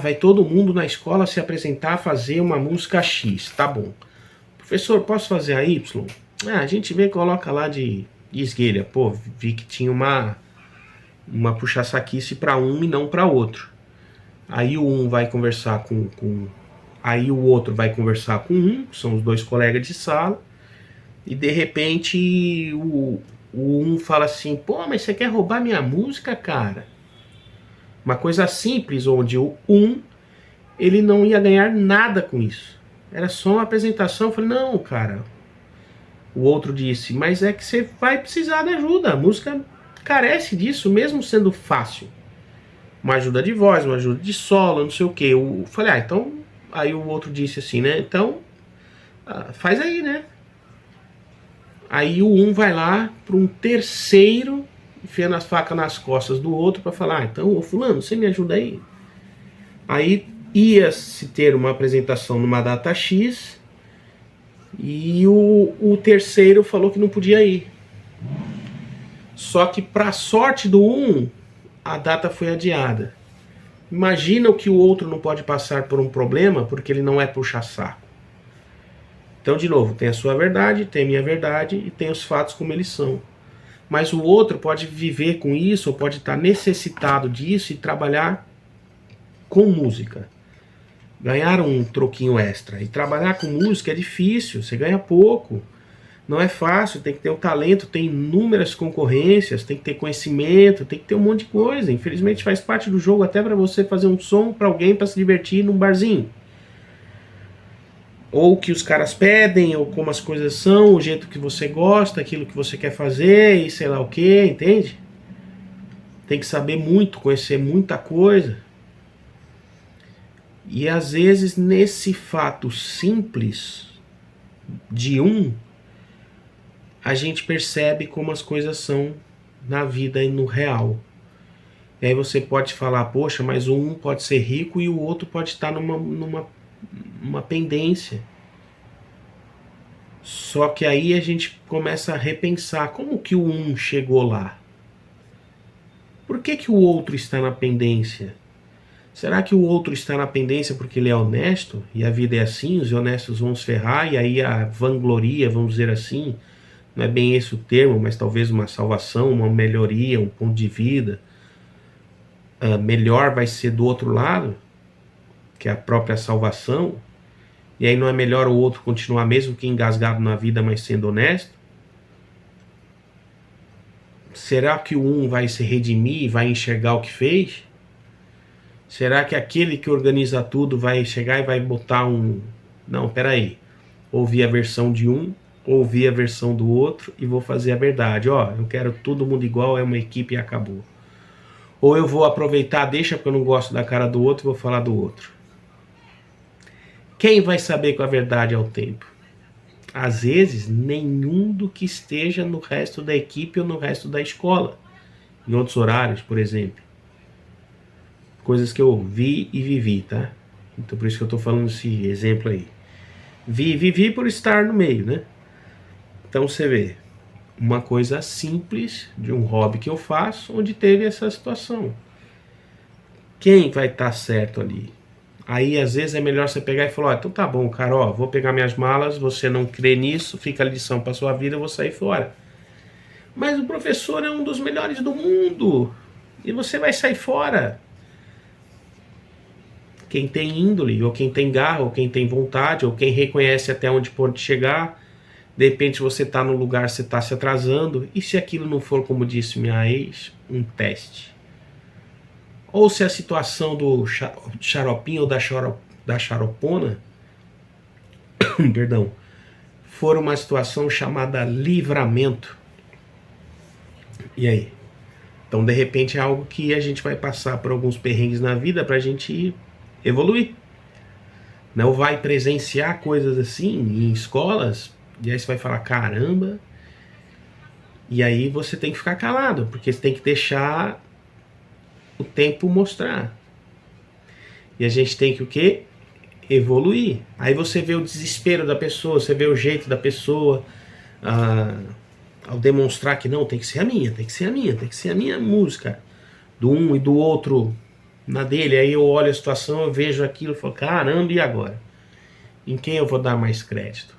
Vai todo mundo na escola se apresentar, fazer uma música X, tá bom. Professor, posso fazer a Y? A gente vem e coloca lá de esguelha. Pô, vi que tinha uma puxa-saquice para um e não para outro. Aí o um vai conversar aí o outro vai conversar com um, que são os dois colegas de sala, e de repente o um fala assim, pô, mas você quer roubar minha música, cara? Uma coisa simples, onde o um, ele não ia ganhar nada com isso. Era só uma apresentação. Eu falei, não, cara. O outro disse, mas é que você vai precisar de ajuda. A música carece disso, mesmo sendo fácil. Uma ajuda de voz, uma ajuda de solo, não sei o que. Eu falei, então... Aí o outro disse assim, né? Então, faz aí, né? Aí o um vai lá para um terceiro, enfiando as facas nas costas do outro para falar, então, ô fulano, você me ajuda aí? Aí ia-se ter uma apresentação numa data X e o terceiro falou que não podia ir. Só que, para sorte do um, a data foi adiada. Imagina o que o outro não pode passar por um problema porque ele não é puxa-saco. Então, de novo, tem a sua verdade, tem a minha verdade e tem os fatos como eles são. Mas o outro pode viver com isso, ou pode estar necessitado disso e trabalhar com música. Ganhar um troquinho extra. E trabalhar com música é difícil, você ganha pouco. Não é fácil, tem que ter o talento, tem inúmeras concorrências, tem que ter conhecimento, tem que ter um monte de coisa. Infelizmente faz parte do jogo até para você fazer um som para alguém para se divertir num barzinho. Ou o que os caras pedem, ou como as coisas são, o jeito que você gosta, aquilo que você quer fazer e sei lá o que, entende? Tem que saber muito, conhecer muita coisa. E às vezes nesse fato simples de a gente percebe como as coisas são na vida e no real. E aí você pode falar, poxa, mas um pode ser rico e o outro pode estar numa pendência. Só que aí a gente começa a repensar, como que o chegou lá? Por que o outro está na pendência? Será que o outro está na pendência porque ele é honesto? E a vida é assim, os honestos vão se ferrar, e aí a vangloria, vamos dizer assim, não é bem esse o termo, mas talvez uma salvação, uma melhoria, um ponto de vida melhor vai ser do outro lado, que é a própria salvação, e aí não é melhor o outro continuar mesmo que engasgado na vida, mas sendo honesto? Será que o vai se redimir e vai enxergar o que fez? Será que aquele que organiza tudo vai chegar e vai botar não, peraí, ouvi a versão de ouvi a versão do outro e vou fazer a verdade. Eu quero todo mundo igual, é uma equipe e acabou. Ou eu vou aproveitar, deixa porque eu não gosto da cara do outro e vou falar do outro. Quem vai saber que a verdade é o tempo? Às vezes, nenhum do que esteja no resto da equipe ou no resto da escola. Em outros horários, por exemplo. Coisas que eu vi e vivi, tá? Então por isso que eu tô falando esse exemplo aí. Vi e vivi por estar no meio, né? Então você vê, uma coisa simples de um hobby que eu faço, onde teve essa situação. Quem vai estar certo ali? Aí às vezes é melhor você pegar e falar, então tá bom, cara, vou pegar minhas malas, você não crê nisso, fica a lição pra sua vida, eu vou sair fora. Mas o professor é um dos melhores do mundo, e você vai sair fora. Quem tem índole, ou quem tem garra, ou quem tem vontade, ou quem reconhece até onde pode chegar. De repente você está no lugar, você está se atrasando. E se aquilo não for, como disse minha ex, um teste? Ou se a situação do xaropinho ou da xaropona perdão, for uma situação chamada livramento. E aí? Então de repente é algo que a gente vai passar por alguns perrengues na vida para a gente evoluir. Não vai presenciar coisas assim em escolas, e aí você vai falar, caramba, e aí você tem que ficar calado, porque você tem que deixar o tempo mostrar. E a gente tem que o quê? Evoluir. Aí você vê o desespero da pessoa, você vê o jeito da pessoa, ao demonstrar que não, tem que ser a minha, tem que ser a minha, tem que ser a minha música, do um e do outro na dele. Aí eu olho a situação, eu vejo aquilo e falo, caramba, e agora? Em quem eu vou dar mais crédito?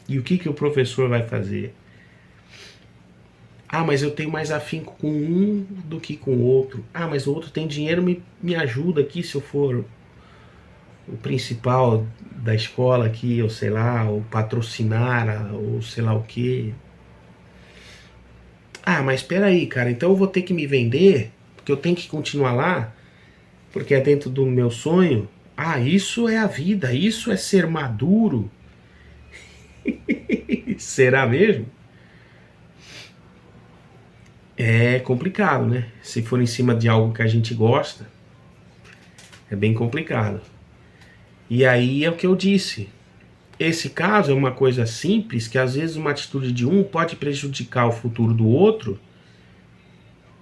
E o que o professor vai fazer? Mas eu tenho mais afinco com um do que com o outro. Mas o outro tem dinheiro, me ajuda aqui se eu for o principal da escola aqui, ou sei lá, ou patrocinar, ou sei lá o quê. Mas espera aí, cara, então eu vou ter que me vender, porque eu tenho que continuar lá, porque é dentro do meu sonho. Isso é a vida, isso é ser maduro. Será mesmo? É complicado, né? Se for em cima de algo que a gente gosta, é bem complicado. E aí é o que eu disse. Esse caso é uma coisa simples, que às vezes uma atitude de um pode prejudicar o futuro do outro,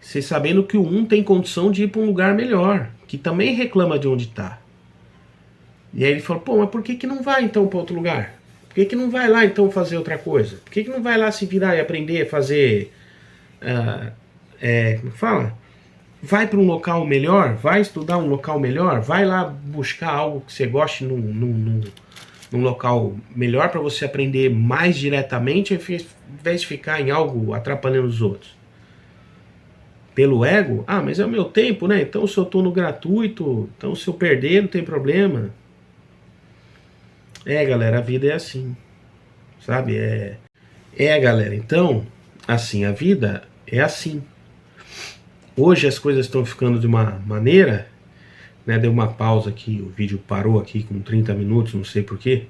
você sabendo que o um tem condição de ir para um lugar melhor, que também reclama de onde está. E aí ele falou, mas por que não vai então para outro lugar? Por que não vai lá então fazer outra coisa? Por que não vai lá se virar e aprender a fazer... como fala? vai para um local melhor, vai estudar um local melhor, vai lá buscar algo que você goste num local melhor para você aprender mais diretamente, ao invés de ficar em algo atrapalhando os outros. Pelo ego, mas é o meu tempo, né? Então se eu tô no gratuito, então se eu perder não tem problema. Galera, a vida é assim, sabe? Galera, então, assim, a vida é assim. Hoje as coisas estão ficando de uma maneira, né? Deu uma pausa aqui, o vídeo parou aqui com 30 minutos, não sei porquê,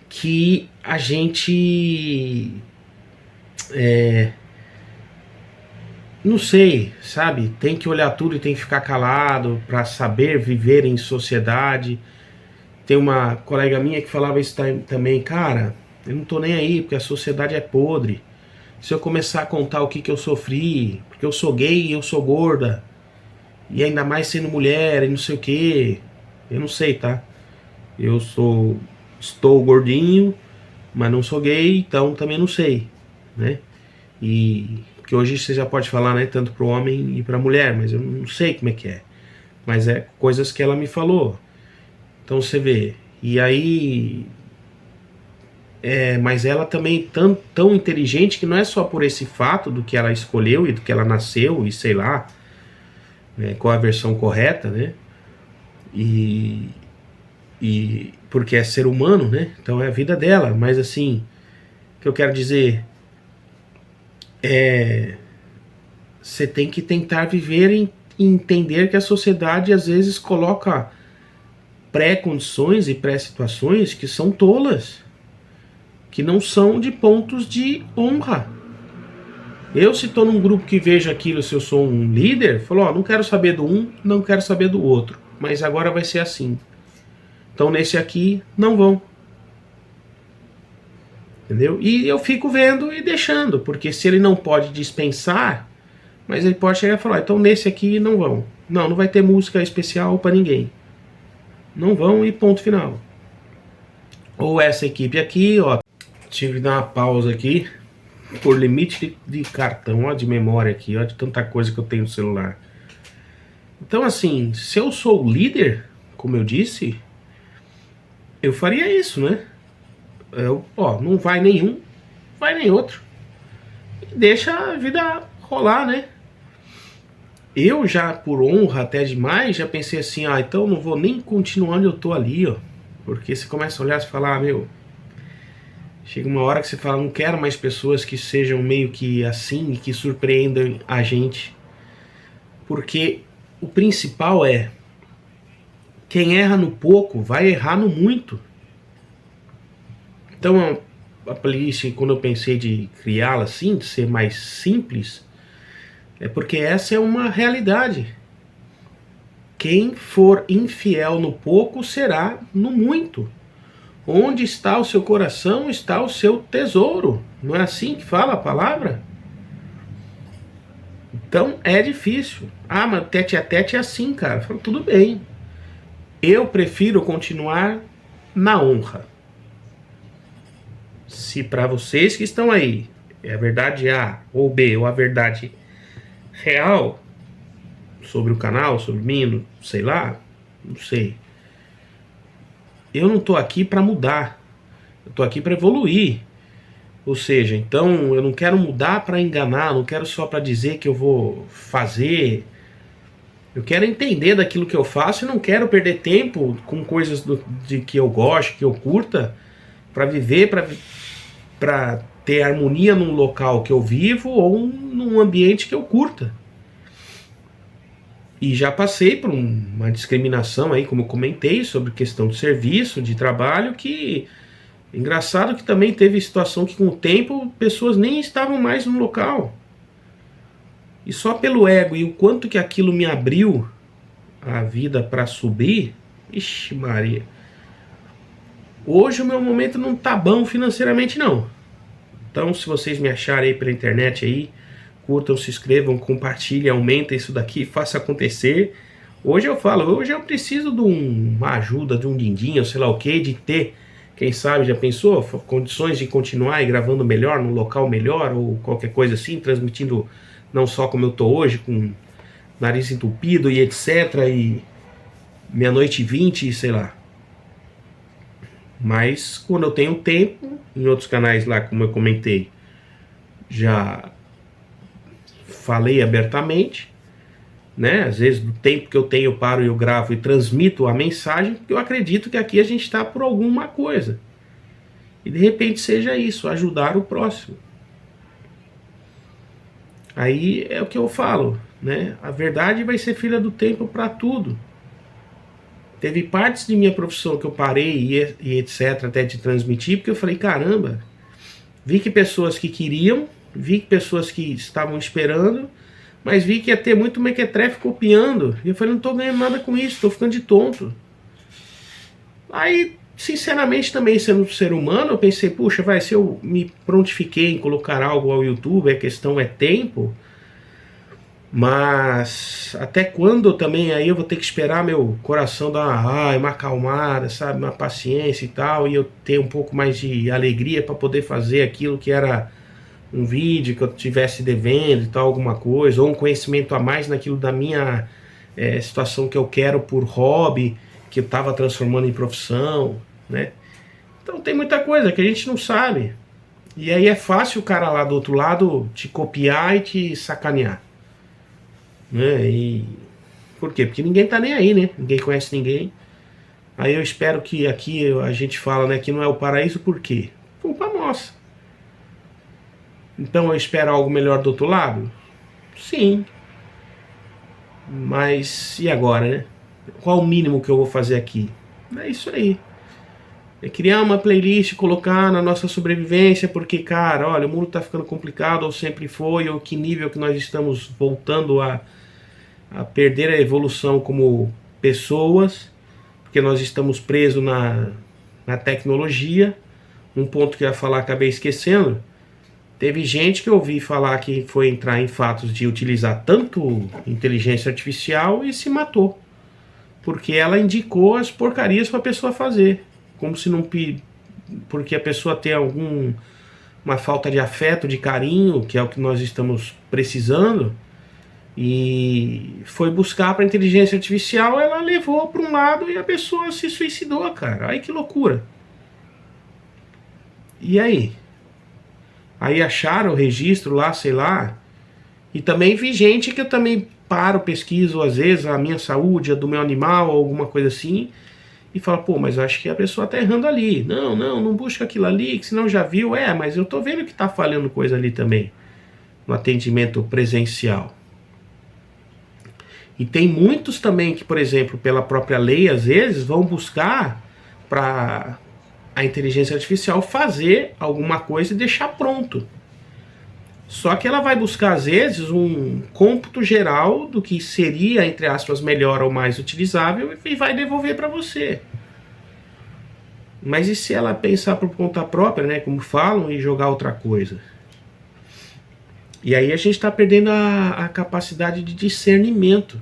que a gente não sei, sabe? Tem que olhar tudo e tem que ficar calado para saber viver em sociedade. Tem uma colega minha que falava isso também, cara, eu não tô nem aí, porque a sociedade é podre. Se eu começar a contar o que eu sofri, porque eu sou gay e eu sou gorda, e ainda mais sendo mulher e não sei o que, eu não sei, tá? Estou gordinho, mas não sou gay, então também não sei, né? E que hoje você já pode falar, né, tanto pro homem e pra mulher, mas eu não sei como é que é. Mas é coisas que ela me falou. Então você vê, e aí... mas ela também tão inteligente que não é só por esse fato do que ela escolheu e do que ela nasceu e sei lá, né, qual a versão correta, né? E porque é ser humano, né? Então é a vida dela, mas assim, o que eu quero dizer você tem que tentar viver e entender que a sociedade às vezes coloca pré-condições e pré-situações que são tolas, que não são de pontos de honra. Eu, se estou num grupo que vejo aquilo, se eu sou um líder, falo, não quero saber do um, não quero saber do outro, mas agora vai ser assim. Então nesse aqui, não vão. Entendeu? E eu fico vendo e deixando, porque se ele não pode dispensar, mas ele pode chegar e falar, então nesse aqui não vão. Não vai ter música especial para ninguém. Não vão e ponto final. Ou essa equipe aqui, ó, tive que dar uma pausa aqui, por limite de cartão, ó, de memória aqui, ó, de tanta coisa que eu tenho no celular. Então assim, se eu sou o líder, como eu disse, eu faria isso, né? Não vai nenhum, vai nem outro. E deixa a vida rolar, né? Eu já, por honra até demais, já pensei assim, então não vou nem continuar onde eu tô ali, ó. Porque você começa a olhar e falar, chega uma hora que você fala, não quero mais pessoas que sejam meio que assim e que surpreendam a gente. Porque o principal é, quem erra no pouco vai errar no muito. Então a playlist, quando eu pensei de criá-la assim, de ser mais simples, é porque essa é uma realidade. Quem for infiel no pouco será no muito. Onde está o seu coração, está o seu tesouro. Não é assim que fala a palavra? Então é difícil. Mas tete a tete é assim, cara. Eu falo, tudo bem. Eu prefiro continuar na honra. Se para vocês que estão aí é a verdade A ou B, ou a verdade real sobre o canal, sobre mim, sei lá, não sei. Eu não tô aqui para mudar. Eu tô aqui para evoluir. Ou seja, então eu não quero mudar para enganar, não quero só para dizer que eu vou fazer. Eu quero entender daquilo que eu faço e não quero perder tempo com coisas de que eu gosto, que eu curta, para viver, para ter harmonia num local que eu vivo ou num ambiente que eu curta. E já passei por uma discriminação aí, como eu comentei, sobre questão de serviço, de trabalho, que... Engraçado que também teve situação que com o tempo pessoas nem estavam mais no local. E só pelo ego e o quanto que aquilo me abriu a vida para subir, ixi Maria. Hoje o meu momento não tá bom financeiramente não. Então se vocês me acharem aí pela internet aí, curtam, se inscrevam, compartilhem, aumentem isso daqui, faça acontecer. Hoje eu falo, hoje eu preciso de uma ajuda, de um din-din, sei lá o que, de ter... Quem sabe, já pensou? Condições de continuar e gravando melhor, num local melhor, ou qualquer coisa assim, transmitindo não só como eu tô hoje, com nariz entupido e etc, e meia-noite e 20, sei lá. Mas quando eu tenho tempo, em outros canais lá, como eu comentei, já falei abertamente, né? Às vezes do tempo que eu tenho eu paro e eu gravo e transmito a mensagem, porque eu acredito que aqui a gente está por alguma coisa. E de repente seja isso, ajudar o próximo. Aí é o que eu falo, né? A verdade vai ser filha do tempo para tudo. Teve partes de minha profissão que eu parei e etc, até de transmitir, porque eu falei, caramba, vi que pessoas que queriam, vi que pessoas que estavam esperando, mas vi que ia ter muito mequetrefe copiando. E eu falei, não tô ganhando nada com isso, tô ficando de tonto. Aí, sinceramente, também sendo um ser humano, eu pensei, puxa, vai, se eu me prontifiquei em colocar algo ao YouTube, a questão é tempo, mas até quando também aí eu vou ter que esperar meu coração dar uma acalmada, sabe, uma paciência e tal, e eu ter um pouco mais de alegria para poder fazer aquilo que era um vídeo que eu tivesse devendo e tal, alguma coisa, ou um conhecimento a mais naquilo da minha situação que eu quero por hobby, que eu estava transformando em profissão, né? Então tem muita coisa que a gente não sabe. E aí é fácil o cara lá do outro lado te copiar e te sacanear, né? E por quê? Porque ninguém tá nem aí, né? Ninguém conhece ninguém. Aí eu espero que aqui a gente fala, né, que não é o paraíso, por quê? Culpa nossa. Então eu espero algo melhor do outro lado? Sim. Mas e agora, né? Qual o mínimo que eu vou fazer aqui? É isso aí. É criar uma playlist, colocar na nossa sobrevivência, porque, cara, olha, o mundo tá ficando complicado, ou sempre foi, ou que nível que nós estamos voltando a perder a evolução como pessoas, porque nós estamos presos na tecnologia. Um ponto que eu ia falar, acabei esquecendo. Teve gente que eu ouvi falar que foi entrar em fatos de utilizar tanto inteligência artificial e se matou. Porque ela indicou as porcarias para a pessoa fazer. Como se não... Porque a pessoa tem uma falta de afeto, de carinho, que é o que nós estamos precisando, e foi buscar para a inteligência artificial, ela levou para um lado e a pessoa se suicidou, cara. Aí que loucura. E aí? Aí acharam o registro lá, sei lá. E também vi gente que eu também paro, pesquiso às vezes a minha saúde, a do meu animal, alguma coisa assim, e falo, pô, mas eu acho que a pessoa tá errando ali. Não busca aquilo ali, que senão já viu. Mas eu tô vendo que tá falhando coisa ali também, no atendimento presencial. E tem muitos também que, por exemplo, pela própria lei, às vezes, vão buscar para a inteligência artificial fazer alguma coisa e deixar pronto. Só que ela vai buscar, às vezes, um cômputo geral do que seria, entre aspas, melhor ou mais utilizável e vai devolver para você. Mas e se ela pensar por conta própria, né, como falam, e jogar outra coisa? E aí a gente está perdendo a capacidade de discernimento.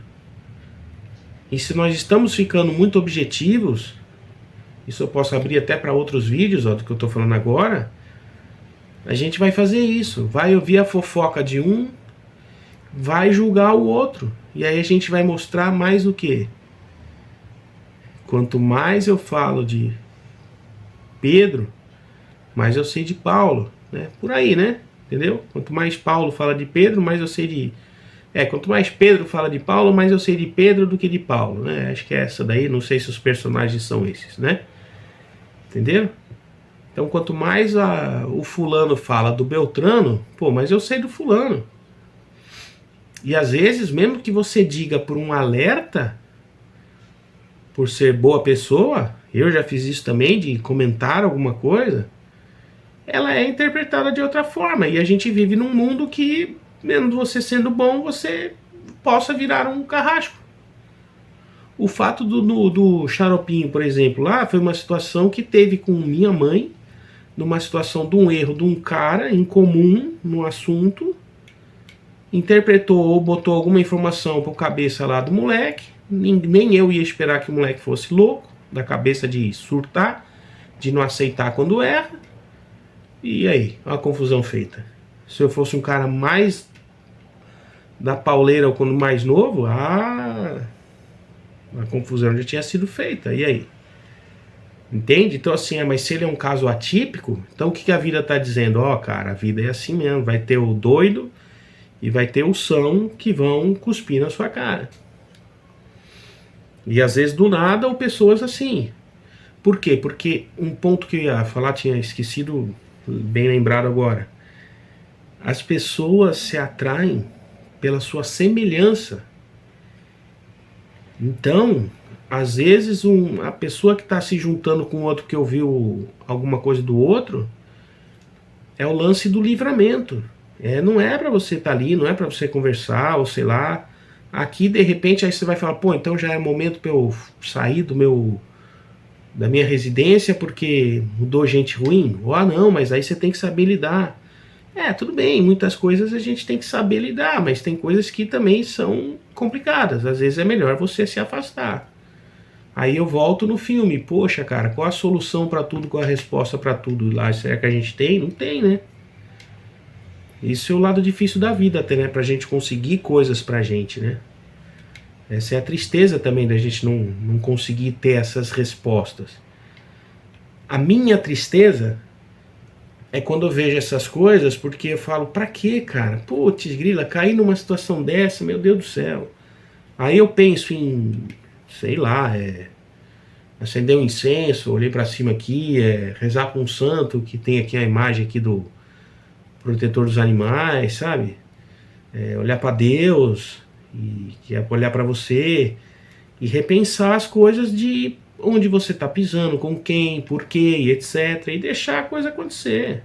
E se nós estamos ficando muito objetivos, isso eu posso abrir até para outros vídeos, ó, do que eu estou falando agora, a gente vai fazer isso, vai ouvir a fofoca de um, vai julgar o outro, e aí a gente vai mostrar mais o quê? Quanto mais eu falo de Pedro, mais eu sei de Paulo, né? Por aí, né? Entendeu? Quanto mais Paulo fala de Pedro, mais eu sei de... quanto mais Pedro fala de Paulo, mais eu sei de Pedro do que de Paulo, né? Acho que é essa daí, não sei se os personagens são esses, né? Entenderam? Então, quanto mais o fulano fala do Beltrano, pô, mas eu sei do fulano. E às vezes, mesmo que você diga por um alerta, por ser boa pessoa, eu já fiz isso também, de comentar alguma coisa, ela é interpretada de outra forma. E a gente vive num mundo que, mesmo você sendo bom, você possa virar um carrasco. O fato do xaropinho, por exemplo, lá foi uma situação que teve com minha mãe, numa situação de um erro de um cara incomum no assunto, interpretou ou botou alguma informação por cabeça lá do moleque, nem eu ia esperar que o moleque fosse louco, da cabeça de surtar, de não aceitar quando erra, e aí, olha a confusão feita. Se eu fosse um cara mais da pauleira quando mais novo, a confusão já tinha sido feita. E aí? Entende? Então assim, mas se ele é um caso atípico, então o que a vida tá dizendo? Ó, cara, a vida é assim mesmo, vai ter o doido e vai ter o são que vão cuspir na sua cara. E às vezes do nada, ou pessoas assim. Por quê? Porque um ponto que eu ia falar, tinha esquecido, bem lembrado agora. As pessoas se atraem pela sua semelhança. Então, às vezes a pessoa que está se juntando com o outro que ouviu alguma coisa do outro, é o lance do livramento. Não é para você estar ali, não é para você conversar, ou sei lá. Aqui, de repente, aí você vai falar, pô, então já é momento para eu sair da minha residência porque mudou gente ruim? Ou não, mas aí você tem que saber lidar. Tudo bem, muitas coisas a gente tem que saber lidar, mas tem coisas que também são complicadas. Às vezes é melhor você se afastar. Aí eu volto no filme, poxa, cara, qual a solução para tudo, qual a resposta para tudo lá? Será que a gente tem? Não tem, né? Isso é o lado difícil da vida até, né? Pra gente conseguir coisas pra gente, né? Essa é a tristeza também da gente não conseguir ter essas respostas. A minha tristeza é quando eu vejo essas coisas, porque eu falo, pra quê, cara? Putz, grila, cair numa situação dessa, meu Deus do céu. Aí eu penso em, sei lá, acender um incenso, olhei pra cima aqui, rezar com um santo, que tem aqui a imagem aqui do protetor dos animais, sabe? Olhar pra Deus, e que é olhar pra você, e repensar as coisas de onde você tá pisando, com quem, por quê, e etc. E deixar a coisa acontecer.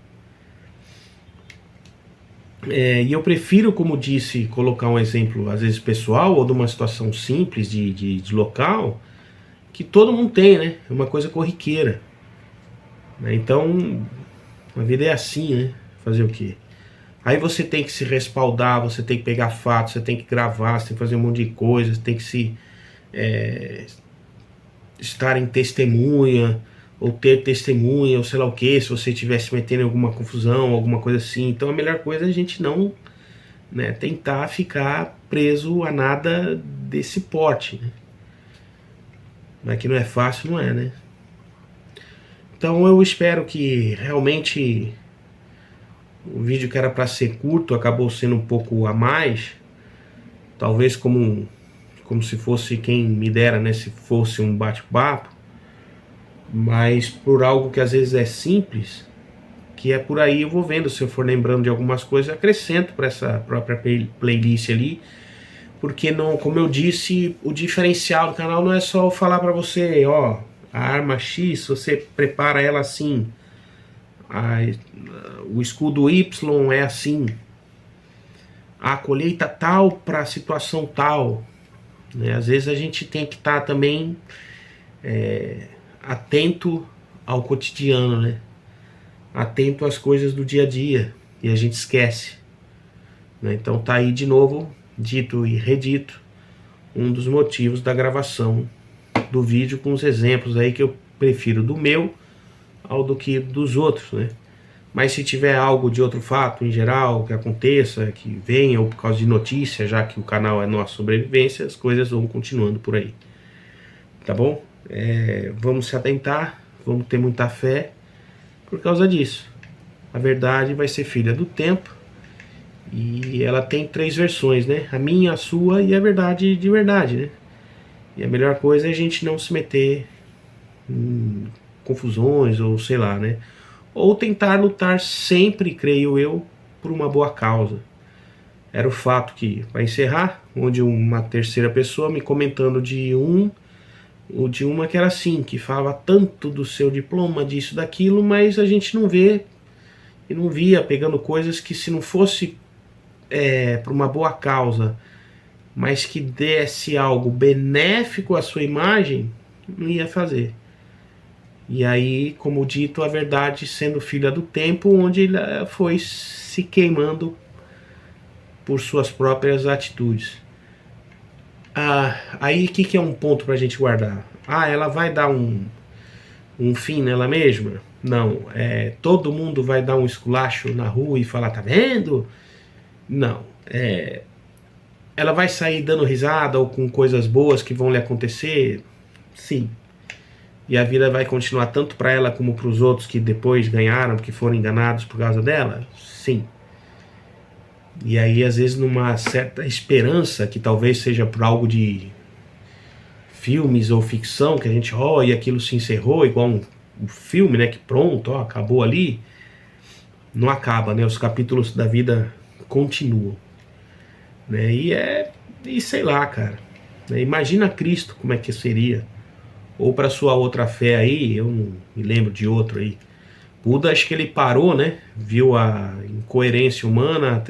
E eu prefiro, como disse, colocar um exemplo, às vezes pessoal, ou de uma situação simples de local, que todo mundo tem, né? É uma coisa corriqueira. Então, a vida é assim, né? Fazer o quê? Aí você tem que se respaldar, você tem que pegar fatos, você tem que gravar, você tem que fazer um monte de coisa, você tem que estar em testemunha, ou ter testemunha, ou sei lá o que, se você estiver se metendo em alguma confusão, alguma coisa assim. Então a melhor coisa é a gente não, né, tentar ficar preso a nada desse porte, né? Mas que não é fácil, não é, né? Então eu espero que realmente o vídeo que era para ser curto acabou sendo um pouco a mais. Talvez como se fosse, quem me dera, né, se fosse um bate-papo. Mas por algo que às vezes é simples, que é por aí, eu vou vendo, se eu for lembrando de algumas coisas, acrescento para essa própria playlist ali. Porque não, como eu disse, o diferencial do canal não é só eu falar para você, ó, a arma X, você prepara ela assim, o escudo Y é assim, a colheita tal para situação tal, né? Às vezes a gente tem que estar também atento ao cotidiano, né? Atento às coisas do dia a dia, e a gente esquece, né? Então tá aí de novo, dito e redito, um dos motivos da gravação do vídeo, com os exemplos aí que eu prefiro do meu ao do que dos outros, né? Mas se tiver algo de outro fato em geral que aconteça, que venha, ou por causa de notícia, já que o canal é nossa sobrevivência, as coisas vão continuando por aí, tá bom? Vamos se atentar, vamos ter muita fé por causa disso. A verdade vai ser filha do tempo, e ela tem 3 versões, né? A minha, a sua e a verdade de verdade, né? E a melhor coisa é a gente não se meter em confusões, ou sei lá, né? Ou tentar lutar sempre, creio eu, por uma boa causa. Era o fato que, para encerrar, onde uma terceira pessoa me comentando de uma que era assim, que falava tanto do seu diploma, disso, daquilo, mas a gente não vê e não via pegando coisas que, se não fosse por uma boa causa, mas que desse algo benéfico à sua imagem, não ia fazer. E aí, como dito, a verdade sendo filha do tempo, onde ele foi se queimando por suas próprias atitudes. Aí o que é um ponto pra gente guardar? Ela vai dar um fim nela mesma? Não. Todo mundo vai dar um esculacho na rua e falar, tá vendo? Não. ela vai sair dando risada ou com coisas boas que vão lhe acontecer? Sim. E a vida vai continuar tanto para ela como para os outros que depois ganharam, que foram enganados por causa dela? Sim. E aí, às vezes, numa certa esperança, que talvez seja por algo de filmes ou ficção, que a gente, e aquilo se encerrou, igual um filme, né, que pronto, acabou ali, não acaba, né, os capítulos da vida continuam, né, e sei lá, cara, né, imagina Cristo, como é que seria, ou para sua outra fé aí, eu não me lembro de outro aí, Buda, acho que ele parou, né, viu a incoerência humana,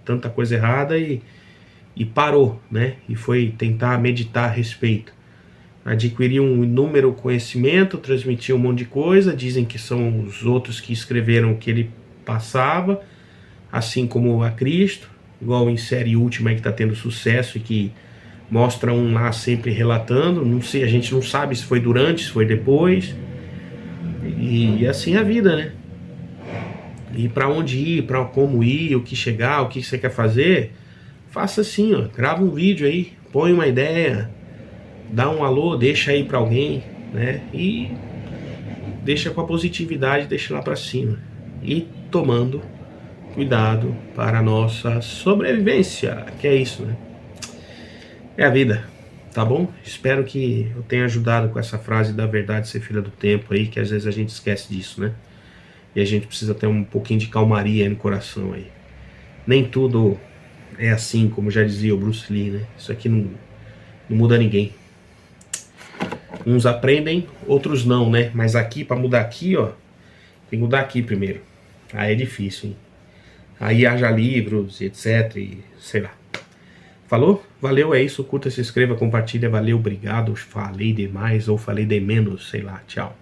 tanta coisa errada e parou, né, e foi tentar meditar a respeito. Adquiriu um inúmero conhecimento, transmitiu um monte de coisa, dizem que são os outros que escreveram o que ele passava, assim como a Cristo, igual em série última que está tendo sucesso e que mostra um lá sempre relatando, não sei, a gente não sabe se foi durante, se foi depois, e assim é a vida, né? E para onde ir, para como ir, o que chegar, o que você quer fazer, faça assim, ó, grava um vídeo aí, põe uma ideia, dá um alô, deixa aí para alguém, né? E deixa com a positividade, deixa lá para cima. E tomando cuidado para a nossa sobrevivência, que é isso, né? É a vida, tá bom? Espero que eu tenha ajudado com essa frase da verdade ser filha do tempo aí, que às vezes a gente esquece disso, né? E a gente precisa ter um pouquinho de calmaria aí no coração aí. Nem tudo é assim, como já dizia o Bruce Lee, né? Isso aqui não muda ninguém. Uns aprendem, outros não, né? Mas aqui, para mudar aqui, ó, tem que mudar aqui primeiro. Aí é difícil, hein? Aí haja livros, etc, e sei lá. Falou? Valeu, é isso. Curta, se inscreva, compartilha. Valeu, obrigado. Falei demais ou falei de menos, sei lá. Tchau.